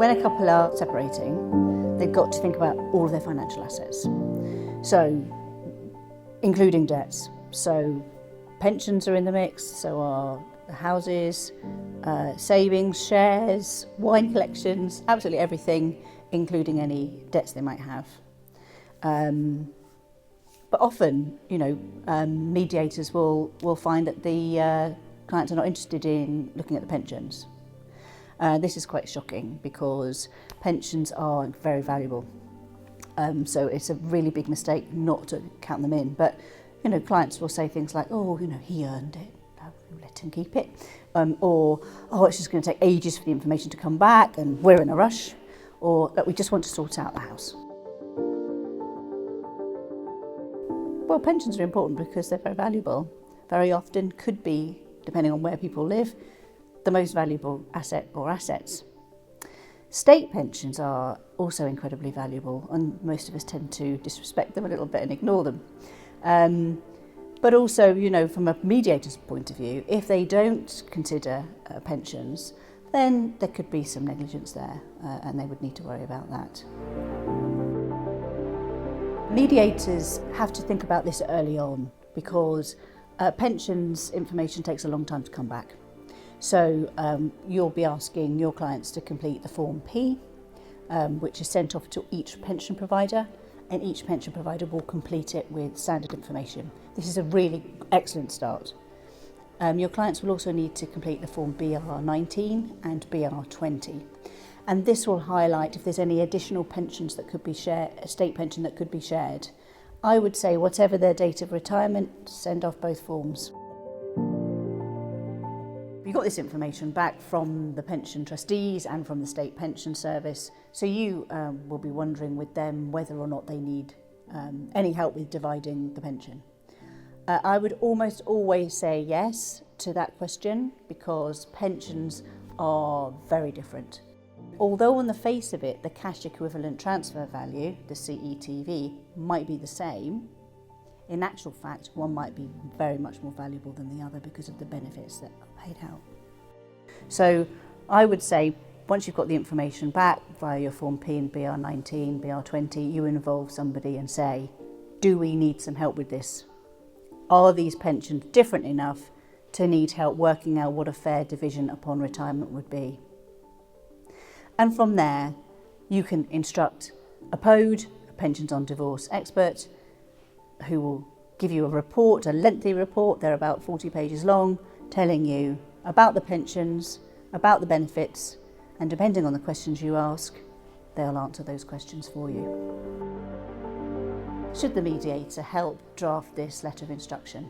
When a couple are separating, they've got to think about all of their financial assets. So, including debts. So, pensions are in the mix, so are houses, savings, shares, wine collections, absolutely everything, including any debts they might have. But often, mediators will find that the clients are not interested in looking at the pensions. This is quite shocking because pensions are very valuable. So it's a really big mistake not to count them in. But, clients will say things like, he earned it, let him keep it. Or, it's just going to take ages for the information to come back and we're in a rush. Or, look, we just want to sort out the house. Well, pensions are important because they're very valuable. Very often could be, depending on where people live, the most valuable asset or assets. State pensions are also incredibly valuable, and most of us tend to disrespect them a little bit and ignore them. But also, from a mediator's point of view, if they don't consider pensions, then there could be some negligence there, and they would need to worry about that. Mediators have to think about this early on because pensions information takes a long time to come back. So you'll be asking your clients to complete the Form P, which is sent off to each pension provider, and each pension provider will complete it with standard information. This is a really excellent start. Your clients will also need to complete the Form BR19 and BR20. And this will highlight if there's any additional pensions that could be shared, a state pension that could be shared. I would say whatever their date of retirement, send off both forms. You got this information back from the pension trustees and from the State Pension Service, so you will be wondering with them whether or not they need any help with dividing the pension. I would almost always say yes to that question because pensions are very different. Although on the face of it, the cash equivalent transfer value, the CETV, might be the same, in actual fact, one might be very much more valuable than the other because of the benefits that are paid out. So I would say once you've got the information back via your Form P and BR19, BR20, you involve somebody and say, do we need some help with this? Are these pensions different enough to need help working out what a fair division upon retirement would be? And from there, you can instruct a POD, a pensions on divorce expert, who will give you a report, a lengthy report, they're about 40 pages long, telling you about the pensions, about the benefits, and depending on the questions you ask, they'll answer those questions for you. Should the mediator help draft this letter of instruction?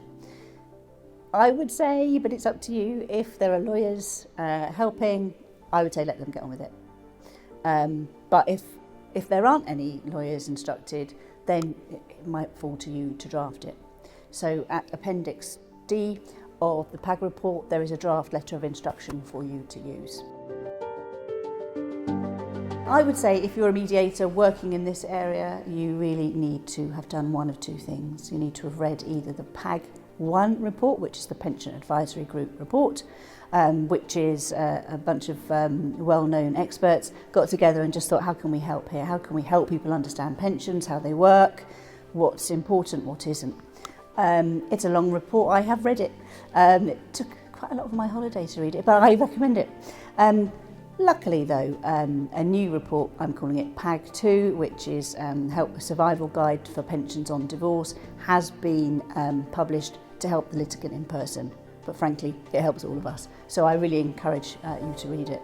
I would say, but it's up to you, if there are lawyers helping, I would say let them get on with it. But if there aren't any lawyers instructed, then it might fall to you to draft it. So at Appendix D of the PAG report, there is a draft letter of instruction for you to use. I would say if you're a mediator working in this area, you really need to have done one of two things. You need to have read either the PAG 1 report, which is the Pension Advisory Group report, which is a bunch of well-known experts got together and just thought, how can we help here? How can we help people understand pensions, how they work, what's important, what isn't? It's a long report. I have read it. It took quite a lot of my holiday to read it, but I recommend it. Luckily though, a new report, I'm calling it PAG 2, which is Help Survival Guide for Pensions on Divorce, has been published to help the litigant in person. But frankly, it helps all of us. So I really encourage you to read it.